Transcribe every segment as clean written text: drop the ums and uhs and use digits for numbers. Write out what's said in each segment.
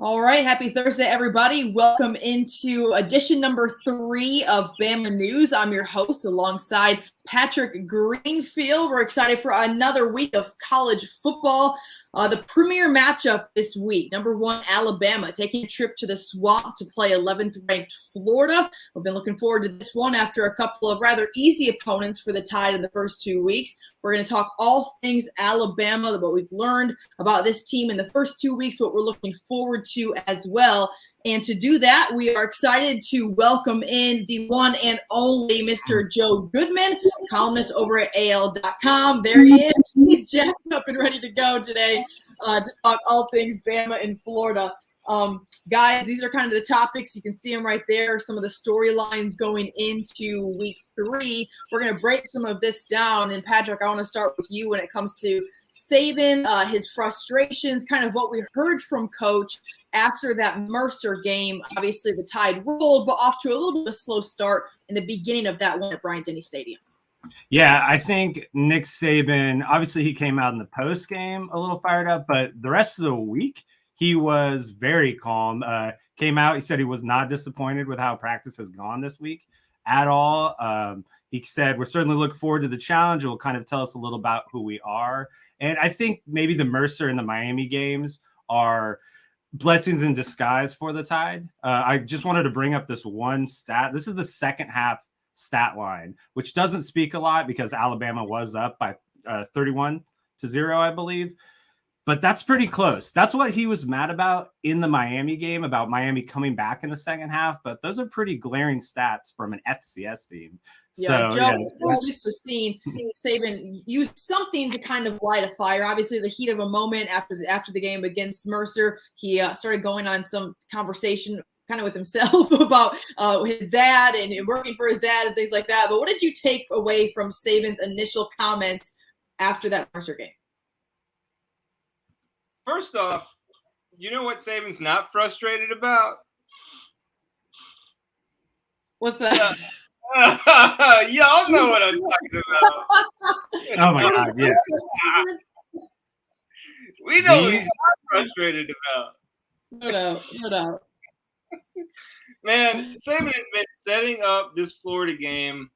All right. Happy Thursday, everybody. Welcome into edition number 3 of BamaNews. I'm your host alongside Patrick Greenfield. We're excited for another week of college football. The premier matchup this week, number 1, Alabama, taking a trip to the Swamp to play 11th ranked Florida. We've been looking forward to this one after a couple of rather easy opponents for the Tide in the first 2 weeks. We're going to talk all things Alabama, what we've learned about this team in the first 2 weeks, what we're looking forward to as well. And to do that, we are excited to welcome in the one and only Mr. Joe Goodman, columnist over at AL.com. There he is. He's jacked up and ready to go today to talk all things Bama in Florida. Guys, these are kind of the topics. You can see them right there, some of the storylines going into week 3. We're going to break some of this down. And Patrick, I want to start with you when it comes to Saban, his frustrations, kind of what we heard from Coach after that Mercer game. Obviously, the Tide rolled, but off to a little bit of a slow start in the beginning of that one at Bryant-Denny Stadium. Yeah, I think Nick Saban, obviously he came out in the post game a little fired up, but the rest of the week, he was very calm. Came out, he said he was not disappointed with how practice has gone this week at all. He said, we're certainly looking forward to the challenge. It will kind of tell us a little about who we are. And I think maybe the Mercer and the Miami games are blessings in disguise for the Tide. I just wanted to bring up this one stat. This is the second half stat line, which doesn't speak a lot because Alabama was up by 31-0, I believe. But that's pretty close. That's what he was mad about in the Miami game, about Miami coming back in the second half. But those are pretty glaring stats from an FCS team. Yeah, Joe, we're used to seeing Saban use something to kind of light a fire. Obviously, the heat of a moment after the game against Mercer, he started going on some conversation kind of with himself about his dad and working for his dad and things like that. But what did you take away from Saban's initial comments after that Mercer game? First off, you know what Saban's not frustrated about? What's that? Y'all know what I'm talking about. Oh my God, yeah. We know what he's not frustrated about. No doubt. Man, Saban has been setting up this Florida game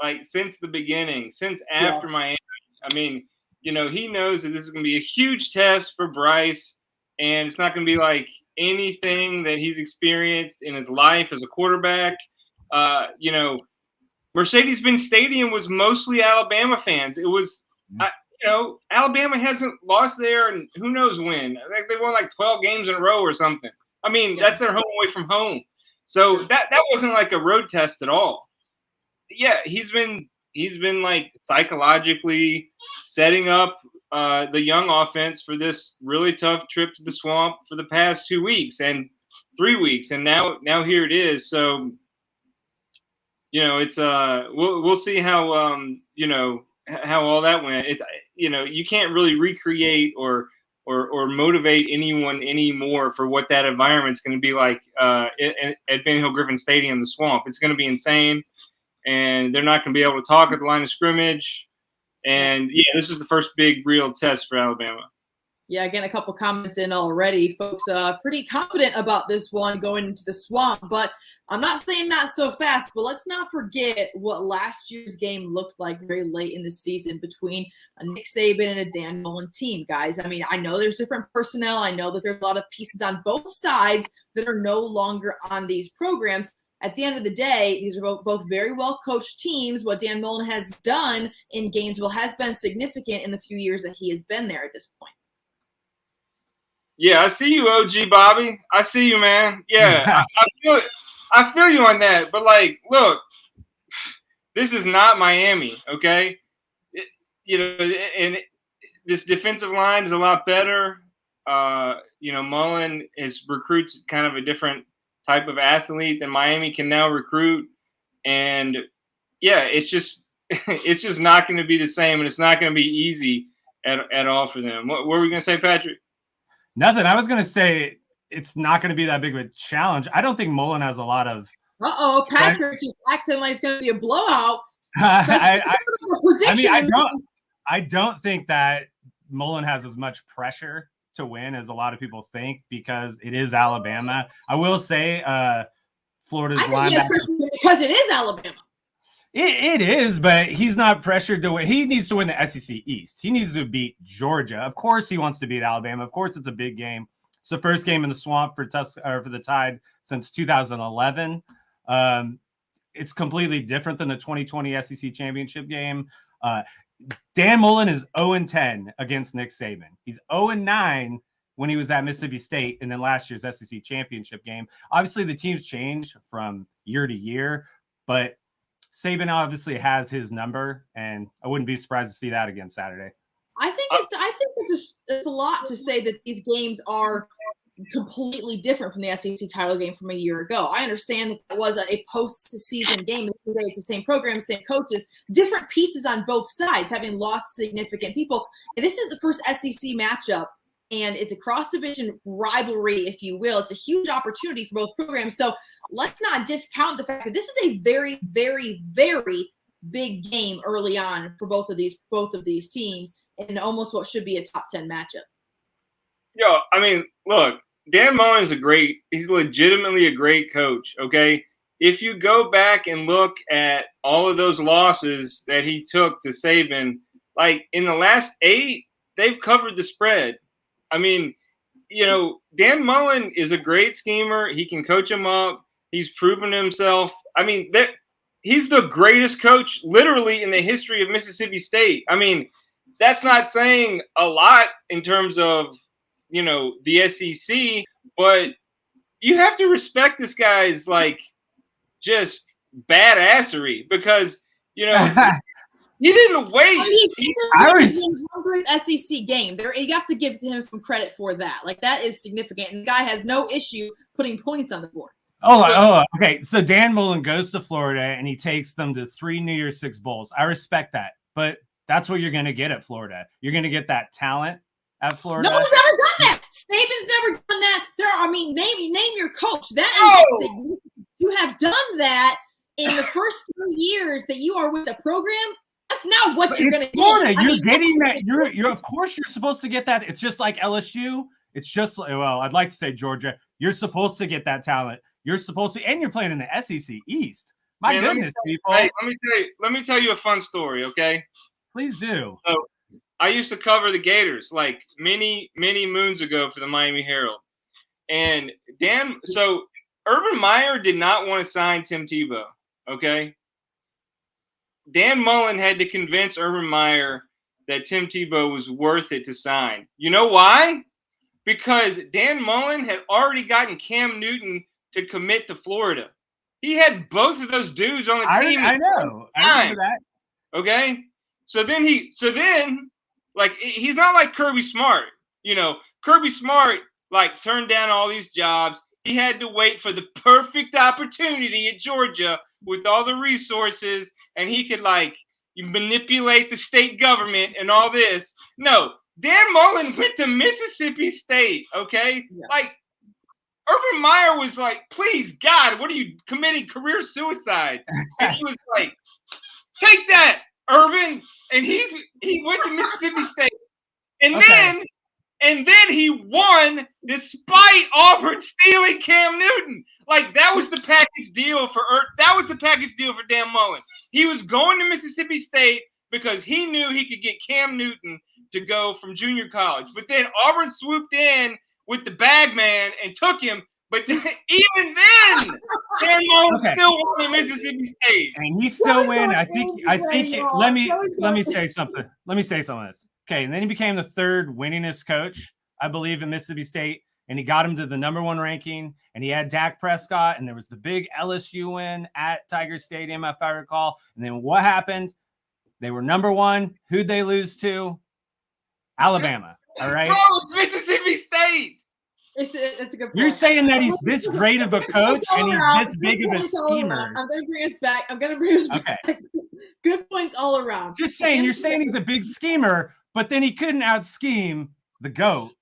like since the beginning, since after Miami. I mean, you know, he knows that this is going to be a huge test for Bryce, and it's not going to be like anything that he's experienced in his life as a quarterback. You know, Mercedes-Benz Stadium was mostly Alabama fans. It was, Alabama hasn't lost there, and who knows when. I think they won like 12 games in a row or something. I mean, that's their home away from home. So that wasn't like a road test at all. Yeah, he's been like psychologically setting up the young offense for this really tough trip to the Swamp for the past 2 weeks and 3 weeks, and now here it is. So, you know, it's we'll see how how all that went. You can't really recreate or motivate anyone anymore for what that environment's going to be like at Ben Hill Griffin Stadium, the Swamp. It's going to be insane. And they're not going to be able to talk at the line of scrimmage. And, this is the first big real test for Alabama. Yeah, again, a couple comments in already. Folks pretty confident about this one going into the Swamp. But I'm not saying not so fast, but let's not forget what last year's game looked like very late in the season between a Nick Saban and a Dan Mullen team, guys. I mean, I know there's different personnel. I know that there's a lot of pieces on both sides that are no longer on these programs. At the end of the day, these are both very well-coached teams. What Dan Mullen has done in Gainesville has been significant in the few years that he has been there at this point. Yeah, I see you, OG Bobby. I see you, man. Yeah, I feel you on that. But, like, look, this is not Miami, okay? And this defensive line is a lot better. Mullen recruits kind of a different type of athlete than Miami can now recruit. And it's just not going to be the same, and it's not going to be easy at all for them. What were we going to say, Patrick? Nothing. I was going to say it's not going to be that big of a challenge. I don't think Mullen has a lot of. Patrick just acting like it's going to be a blowout. I don't think that Mullen has as much pressure to win as a lot of people think because it is Alabama. I will say Florida's linebacker because it is Alabama. It is, but he's not pressured to win. He needs to win the SEC East. He needs to beat Georgia. Of course, he wants to beat Alabama. Of course, it's a big game. It's the first game in the swamp for the Tide since 2011. It's completely different than the 2020 SEC championship game. Dan Mullen is 0-10 against Nick Saban. He's 0-9 when he was at Mississippi State, and then last year's SEC championship game. Obviously, the teams change from year to year, but Saban obviously has his number, and I wouldn't be surprised to see that again Saturday. I think it's a lot to say that these games are completely different from the SEC title game from a year ago. I understand that it was a post-season game. It's the same program, same coaches, different pieces on both sides, having lost significant people. And this is the first SEC matchup, and it's a cross-division rivalry, if you will. It's a huge opportunity for both programs. So let's not discount the fact that this is a very, very, very big game early on for both of these teams, and almost what should be a top 10 matchup. Yo, I mean, look, Dan Mullen is he's legitimately a great coach, okay? If you go back and look at all of those losses that he took to Saban, like in the last 8, they've covered the spread. I mean, Dan Mullen is a great schemer. He can coach him up. He's proven himself. I mean, he's the greatest coach literally in the history of Mississippi State. I mean, that's not saying a lot in terms of, the SEC, but you have to respect this guy's just badassery because, he didn't wait. SEC game. You have to give him some credit for that. That is significant. And the guy has no issue putting points on the board. Okay. So Dan Mullen goes to Florida and he takes them to 3 New Year's Six bowls. I respect that, but that's what you're going to get at Florida. You're going to get that talent at Florida. No one's ever done that. Saban's never done that. Name your coach. That is significant. You have done that in the first 3 years that you are with the program. That's not what you're going to get. You're getting that. You're of course you're supposed to get that. It's just like LSU. It's just I'd like to say Georgia. You're supposed to get that talent. You're supposed to, and you're playing in the SEC East. My goodness, people. Hey, let me tell you a fun story, okay? Please do. So, I used to cover the Gators many, many moons ago for the Miami Herald. And Urban Meyer did not want to sign Tim Tebow, okay? Dan Mullen had to convince Urban Meyer that Tim Tebow was worth it to sign. You know why? Because Dan Mullen had already gotten Cam Newton to commit to Florida. He had both of those dudes on the team. I know. I remember that. Okay? So then he's not like Kirby Smart. Kirby Smart turned down all these jobs. He had to wait for the perfect opportunity at Georgia with all the resources, and he could manipulate the state government and all this. No, Dan Mullen went to Mississippi State, okay? Yeah. Urban Meyer was please, God, what are you committing career suicide? And he was take that, Urban. And he went to Mississippi State. And then he won despite Auburn stealing Cam Newton. That was the package deal for Dan Mullen. He was going to Mississippi State because he knew he could get Cam Newton to go from junior college. But then Auburn swooped in with the bag man and took him. But even then, Dan Mullen still won in Mississippi State. And he still win. Let me say something. Let me say some of this. Okay, and then he became the 3rd winningest coach, I believe, in Mississippi State. And he got him to the number 1 ranking. And he had Dak Prescott. And there was the big LSU win at Tiger Stadium, if I recall. And then what happened? They were number 1. Who'd they lose to? Alabama. All right. Bro, it's Mississippi State. It's a good point. You're saying that he's this great of a coach and he's this big of a schemer. I'm going to bring us back. Okay. Good points all around. Just saying, you're saying he's a big schemer, but then he couldn't out-scheme the GOAT.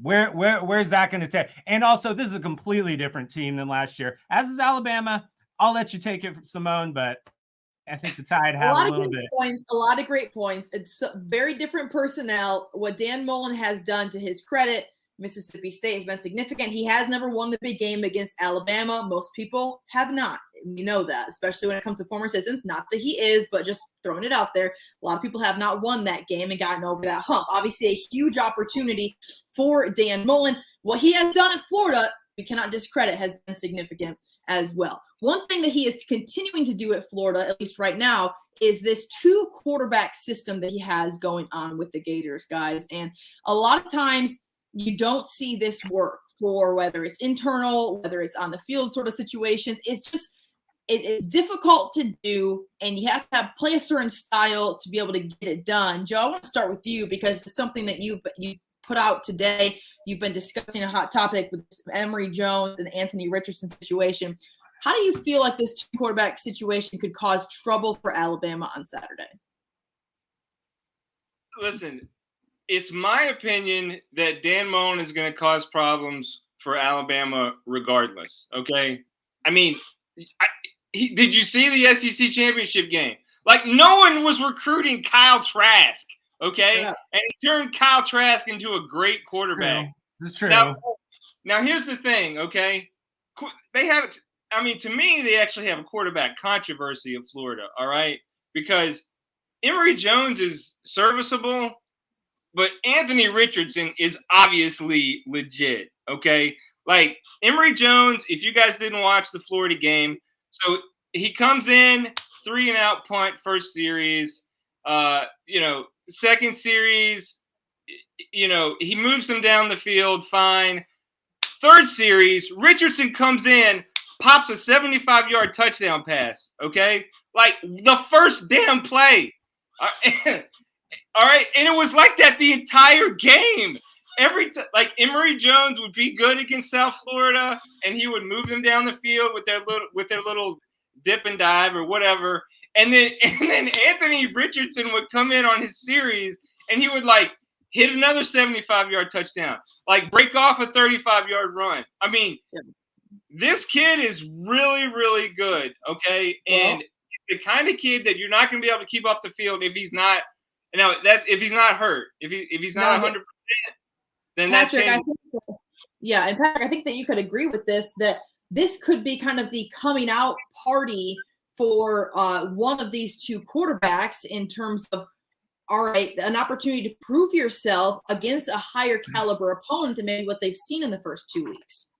Where's that going to take? And also, this is a completely different team than last year. As is Alabama. I'll let you take it, Simone, but I think the Tide have a little bit. A lot of great points. It's very different personnel. What Dan Mullen has done, to his credit, Mississippi State has been significant. He has never won the big game against Alabama. Most people have not. You know that, especially when it comes to former citizens. Not that he is, but just throwing it out there. A lot of people have not won that game and gotten over that hump. Obviously, a huge opportunity for Dan Mullen. What he has done in Florida, we cannot discredit, has been significant as well. One thing that he is continuing to do at Florida, at least right now, is this 2-quarterback system that he has going on with the Gators, guys. And a lot of times you don't see this work for whether it's internal, whether it's on the field sort of situations. It's difficult to do, and you have to play a certain style to be able to get it done. Joe, I want to start with you because it's something that you put out today. You've been discussing a hot topic with Emory Jones and Anthony Richardson situation. How do you feel like this 2-quarterback situation could cause trouble for Alabama on Saturday? Listen, it's my opinion that Dan Mullen is going to cause problems for Alabama regardless, okay? I mean, did you see the SEC championship game? Like, no one was recruiting Kyle Trask, okay? Yeah. And he turned Kyle Trask into a great quarterback. This is true. Now, here's the thing, okay? They have – I mean, to me, they actually have a quarterback controversy of Florida, all right? Because Emory Jones is serviceable, but Anthony Richardson is obviously legit, okay? Like, Emory Jones, if you guys didn't watch the Florida game, so he comes in, 3-and-out punt first series. Second series, he moves them down the field, fine. Third series, Richardson comes in, pops a 75-yard touchdown pass, okay? Like, the first damn play. All right? And it was like that the entire game. Every time, like, Emory Jones would be good against South Florida, and he would move them down the field with their little dip and dive or whatever. And then Anthony Richardson would come in on his series, and he would, like, hit another 75-yard touchdown, like break off a 35-yard run. I mean, this kid is really, really good, okay? And the kind of kid that you're not going to be able to keep off the field if he's not if he's not hurt, if he's not 100%, then Patrick, and Patrick, I think that you could agree with this, that this could be kind of the coming out party for one of these 2 quarterbacks in terms of, all right, an opportunity to prove yourself against a higher caliber opponent than maybe what they've seen in the first 2 weeks.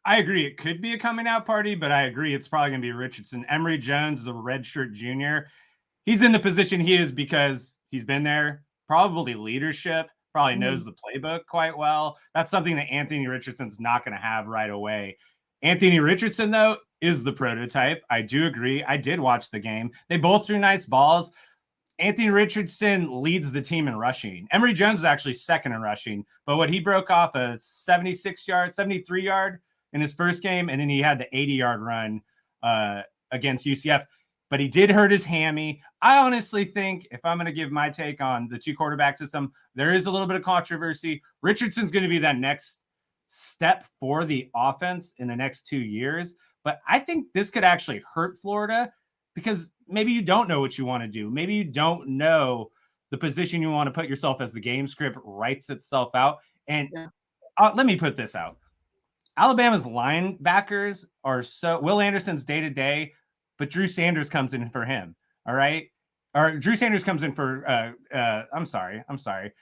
I agree. It could be a coming out party, but I agree it's probably going to be Richardson. Emory Jones is a redshirt junior. He's in the position he is because he's been there, probably leadership, probably knows the playbook quite well. That's something that Anthony Richardson's not going to have right away. Anthony Richardson, though, is the prototype. I do agree. I did watch the game. They both threw nice balls. Anthony Richardson leads the team in rushing. Emory Jones is actually second in rushing, but what he broke off a 73-yard in his first game, and then he had the 80-yard run against UCF. But he did hurt his hammy. I honestly think, if I'm going to give my take on the 2-quarterback system, there is a little bit of controversy. Richardson's going to be that next step for the offense in the next 2 years. But I think this could actually hurt Florida because maybe you don't know what you want to do. Maybe you don't know the position you want to put yourself as the game script writes itself out. And let me put this out. Alabama's linebackers are Will Anderson's day-to-day, but Drew Sanders comes in for him. All right. Or Drew Sanders comes in for, I'm sorry.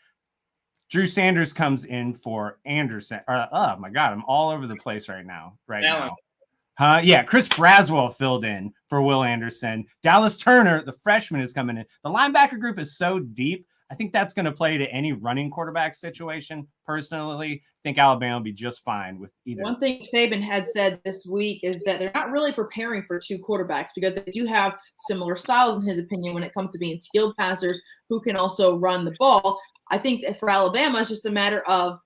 Drew Sanders comes in for Anderson. Oh my God. I'm all over the place right now. Yeah, Chris Braswell filled in for Will Anderson. Dallas Turner, the freshman, is coming in. The linebacker group is so deep. I think that's going to play to any running quarterback situation. Personally, I think Alabama will be just fine with either. One thing Saban had said this week is that they're not really preparing for 2 quarterbacks because they do have similar styles, in his opinion, when it comes to being skilled passers who can also run the ball. I think that for Alabama, it's just a matter of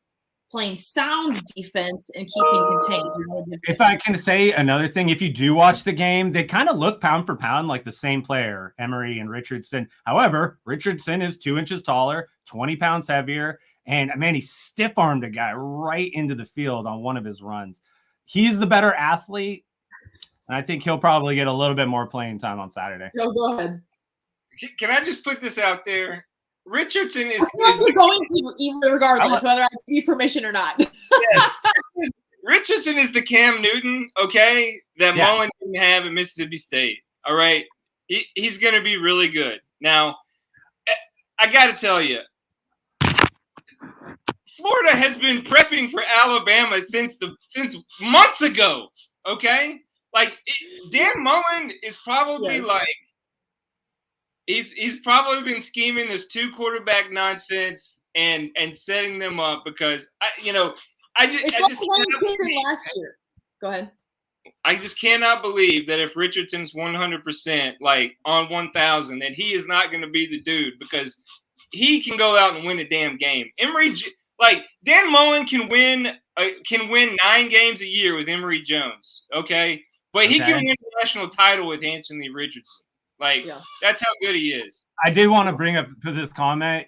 playing sound defense and keeping contained. If I can say another thing, if you do watch the game, they kind of look pound for pound like the same player, Emory and Richardson. However, Richardson is 2 inches taller, 20 pounds heavier, and man, he stiff-armed a guy right into the field on one of his runs. He's the better athlete. And I think he'll probably get a little bit more playing time on Saturday. Go ahead. Can I just put this out there? Richardson is you're going to, even regardless, whether I give you permission or not. Yes. Richardson is the Cam Newton, okay, that Mullen didn't have at Mississippi State. All right. He's going to be really good. Now, I got to tell you, Florida has been prepping for Alabama since months ago. Okay, like Dan Mullen is probably he's probably been scheming this 2-quarterback nonsense and setting them up because I just last year. Go ahead. I just cannot believe that if Richardson's 100% like on 1,000, that he is not going to be the dude because he can go out and win a damn game. Dan Mullen can win 9 games a year with Emory Jones, okay? But he can win a national title with Anthony Richardson. That's how good he is. I did want to bring up to this comment.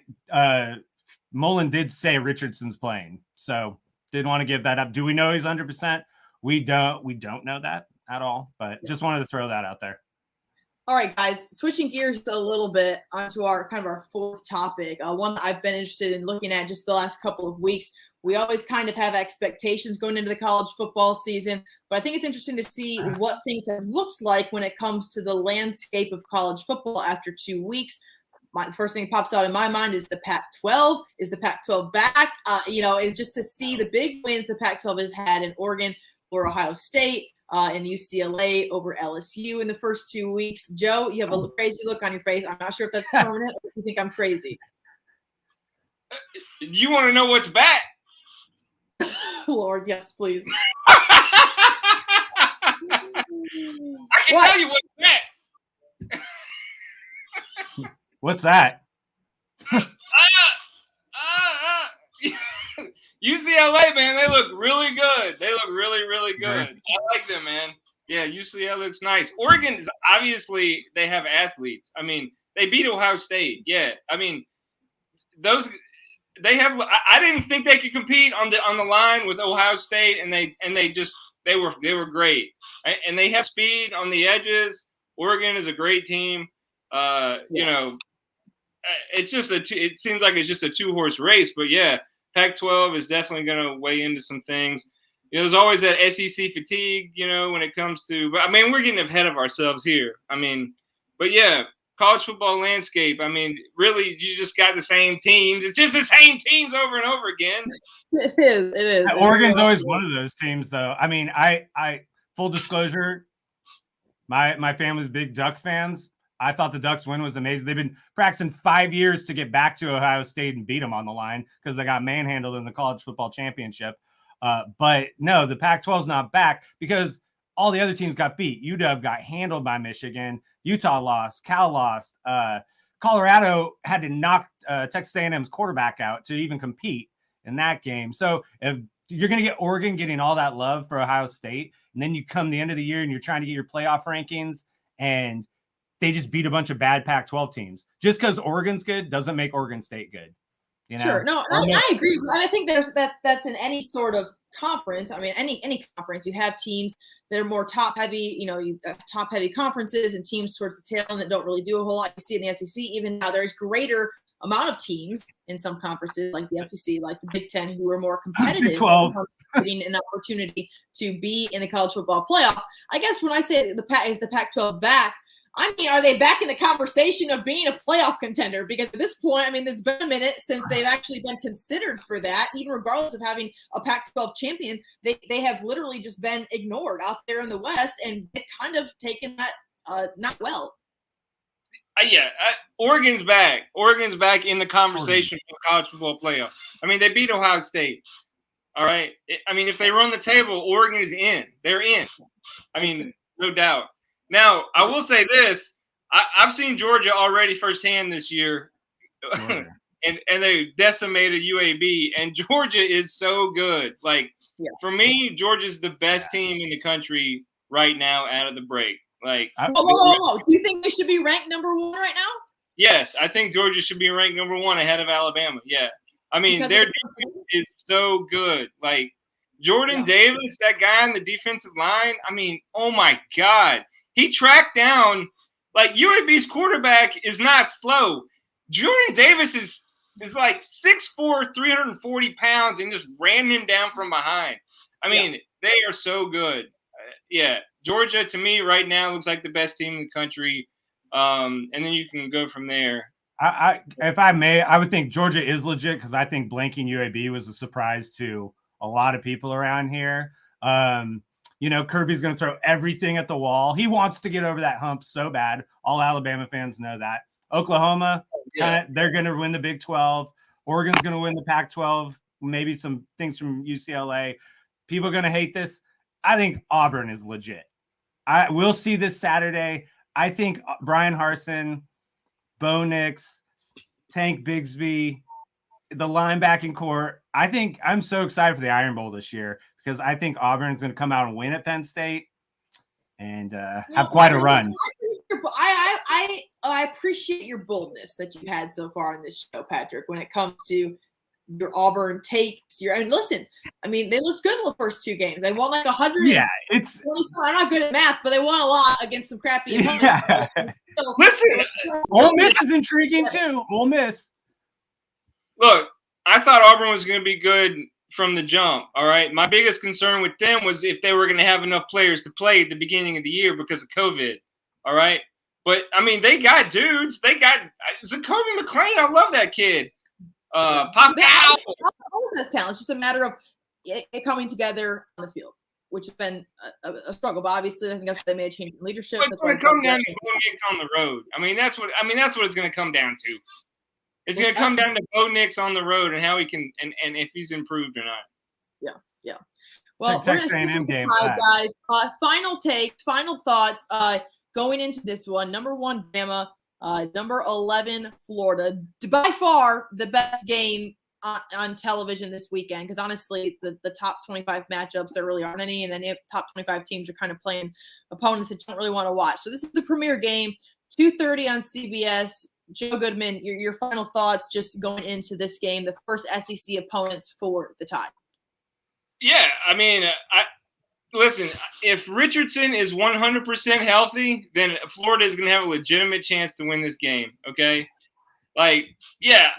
Mullen did say Richardson's playing, so did want to give that up. Do we know he's 100%? We don't know that at all, but just wanted to throw that out there. All right, guys, switching gears a little bit onto our fourth topic, one that I've been interested in looking at just the last couple of weeks. We always kind of have expectations going into the college football season, but I think it's interesting to see what things have looked like when it comes to the landscape of college football after 2 weeks. The first thing that pops out in my mind is the Pac-12. Is the Pac-12 back? It's just to see the big wins the Pac-12 has had in Oregon or Ohio State. And UCLA over LSU in the first 2 weeks. Joe, you have a crazy look on your face. I'm not sure if that's permanent or if you think I'm crazy. You want to know what's back? Lord, yes, please. I can tell you what's back. What's that? UCLA, man, they look really good. They look really, really good. I like them, man. Yeah, UCLA looks nice. Oregon is obviously they have athletes. I mean, they beat Ohio State. Yeah, I mean, they have. I didn't think they could compete on the line with Ohio State, and they were great. And they have speed on the edges. Oregon is a great team. It's just it seems like it's just a 2-horse race, but yeah. Pac-12 is definitely going to weigh into some things. There's always that SEC fatigue, when it comes to – but, I mean, we're getting ahead of ourselves here. I mean, but, yeah, college football landscape, I mean, really you just got the same teams. It's just the same teams over and over again. It is. Oregon's always one of those teams, though. I mean, I full disclosure, my family's big Duck fans. I thought the Ducks win was amazing. They've been practicing 5 years to get back to Ohio State and beat them on the line because they got manhandled in the college football championship. But no, the Pac-12 is not back because all the other teams got beat. UW got handled by Michigan. Utah lost. Cal lost. Colorado had to knock Texas A&M's quarterback out to even compete in that game. So if you're going to get Oregon getting all that love for Ohio State, and then you come the end of the year and you're trying to get your playoff rankings and they just beat a bunch of bad Pac-12 teams. Just because Oregon's good doesn't make Oregon State good. Sure. No, I agree. And I think that's in any sort of conference. I mean, any conference, you have teams that are more top heavy, top heavy conferences and teams towards the tail end that don't really do a whole lot. You see in the SEC, even now there's greater amount of teams in some conferences like the SEC, like the Big Ten, who are more competitive, getting an opportunity to be in the college football playoff. I guess when I say is the Pac-12 back, I mean, are they back in the conversation of being a playoff contender? Because at this point, I mean, it's been a minute since they've actually been considered for that. Even regardless of having a Pac-12 champion, they have literally just been ignored out there in the West, and they've kind of taken that not well. Oregon's back. Oregon's back in the conversation for the college football playoff. I mean, they beat Ohio State. All right. I mean, if they run the table, Oregon is in. They're in. I mean, no doubt. Now, I will say this. I've seen Georgia already firsthand this year, and they decimated UAB, and Georgia is so good. For me, Georgia's the best team in the country right now out of the break. Do you think they should be ranked number 1 right now? Yes, I think Georgia should be ranked number 1 ahead of Alabama. Yeah. I mean, their defense is so good. Jordan Davis, that guy on the defensive line, I mean, oh my God. He tracked down, like UAB's quarterback is not slow. Jordan Davis is like 6'4", 340 pounds, and just ran him down from behind. I mean, they are so good. Yeah, Georgia, to me, right now, looks like the best team in the country. And then you can go from there. If I may, I would think Georgia is legit because I think blanking UAB was a surprise to a lot of people around here. Kirby's going to throw everything at the wall. He wants to get over that hump so bad. All Alabama fans know that. Oklahoma, they're going to win the Big 12. Oregon's going to win the Pac-12. Maybe some things from UCLA. People are going to hate this. I think Auburn is legit. We'll see this Saturday. I think Brian Harsin, Bo Nix, Tank Bigsby, the linebacking core. I think I'm so excited for the Iron Bowl this year because I think Auburn's going to come out and win at Penn State and have quite a run. I appreciate your boldness that you've had so far on this show, Patrick, when it comes to your Auburn takes. And listen, I mean, they looked good in the first two games. They won like 100. Yeah, it's. I'm not good at math, but they won a lot against some crappy opponents. Yeah. So, listen, Ole Miss is intriguing too. Ole Miss. Look, I thought Auburn was going to be good from the jump. All right, my biggest concern with them was if they were going to have enough players to play at the beginning of the year because of COVID. All right, but I mean, they got dudes. They got Zakoby McClain. I love that kid. Pop out. Always has talent. It's just a matter of it coming together on the field, which has been a struggle. But obviously, I think that's why they made a change in leadership. It's going to come down to Bo Nix on the road. I mean, that's what it's going to come down to. It's going to come down to Bo Nix on the road and how he can and if he's improved or not. Yeah. Well, we're going to see game, guys. Final takes, final thoughts going into this one. Number 1, Bama. Number 11, Florida. By far the best game on television this weekend because honestly, the top 25 matchups, there really aren't any, and then the top 25 teams are kind of playing opponents that you don't really want to watch. So this is the premier game, 2:30 on CBS. Joe Goodman, your final thoughts just going into this game, the first SEC opponents for the Tide. Yeah, I mean, listen, if Richardson is 100% healthy, then Florida is going to have a legitimate chance to win this game, okay? Like, yeah.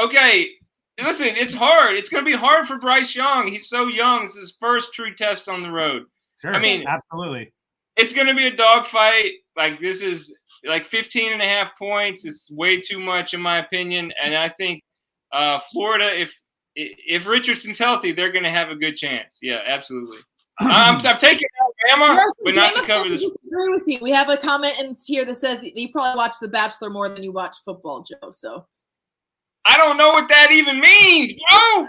Okay, listen, it's hard. It's going to be hard for Bryce Young. He's so young. It's his first true test on the road. Sure, I mean, absolutely. It's going to be a dogfight. Like, this is like 15.5 points. It's way too much in my opinion. And I think Florida, if Richardson's healthy, they're going to have a good chance. Yeah, absolutely. I'm taking Alabama, but not to cover this. I disagree with you. We have a comment in here that says that you probably watch The Bachelor more than you watch football, Joe. So I don't know what that even means, bro.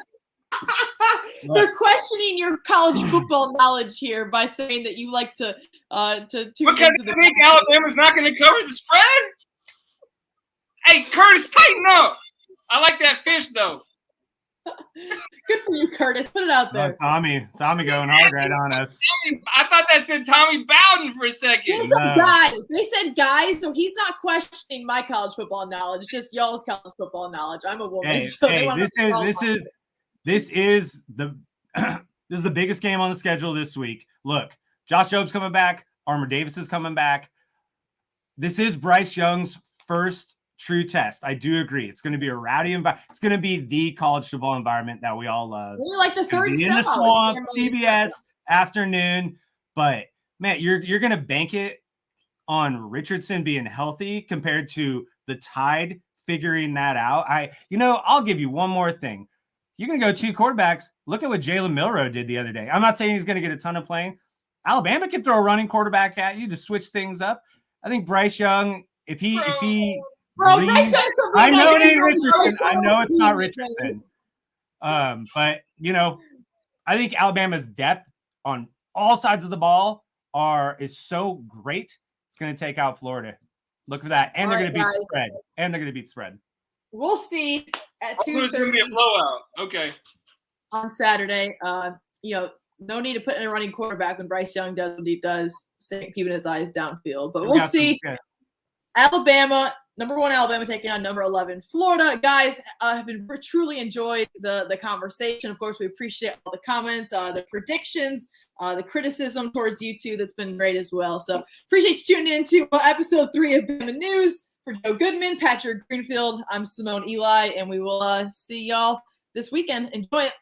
They're questioning your college football knowledge here by saying that you like to tune because into I think Alabama's not going to cover the spread. Hey, Curtis, tighten up. I like that fish though. Good for you, Curtis. Put it out there. Tommy going hard right on us. I thought that said Tommy Bowden for a second. They said guys, so he's not questioning my college football knowledge. It's just y'all's college football knowledge. I'm a woman. This is the biggest game on the schedule this week. Look, Josh Job's coming back. Armour Davis is coming back. This is Bryce Young's first true test. I do agree. It's going to be a rowdy environment. It's going to be the college football environment that we all love. Really like the third in the swamp, CBS afternoon. But man, you're going to bank it on Richardson being healthy compared to the Tide figuring that out. I'll give you one more thing. You're going to go 2 quarterbacks. Look at what Jalen Milroe did the other day. I'm not saying he's going to get a ton of playing. Alabama can throw a running quarterback at you to switch things up. I think Bryce Young, if he I know it ain't Richardson. I know it's not Richardson. But I think Alabama's depth on all sides of the ball is so great. It's going to take out Florida. Look for that, and they're going to beat the spread. We'll see at 2:30. It's going to be a blowout. Okay. On Saturday, no need to put in a running quarterback when Bryce Young does what he does, keeping his eyes downfield. But we'll see. Alabama Number 1 Alabama taking on number 11 Florida. Guys, have been truly enjoyed the conversation. Of course, we appreciate all the comments, the predictions, the criticism towards you two. That's been great as well. So appreciate you tuning in to episode 3 of Bama News. For Joe Goodman, Patrick Greenfield, I'm Simone Eli, and we will see y'all this weekend. Enjoy it.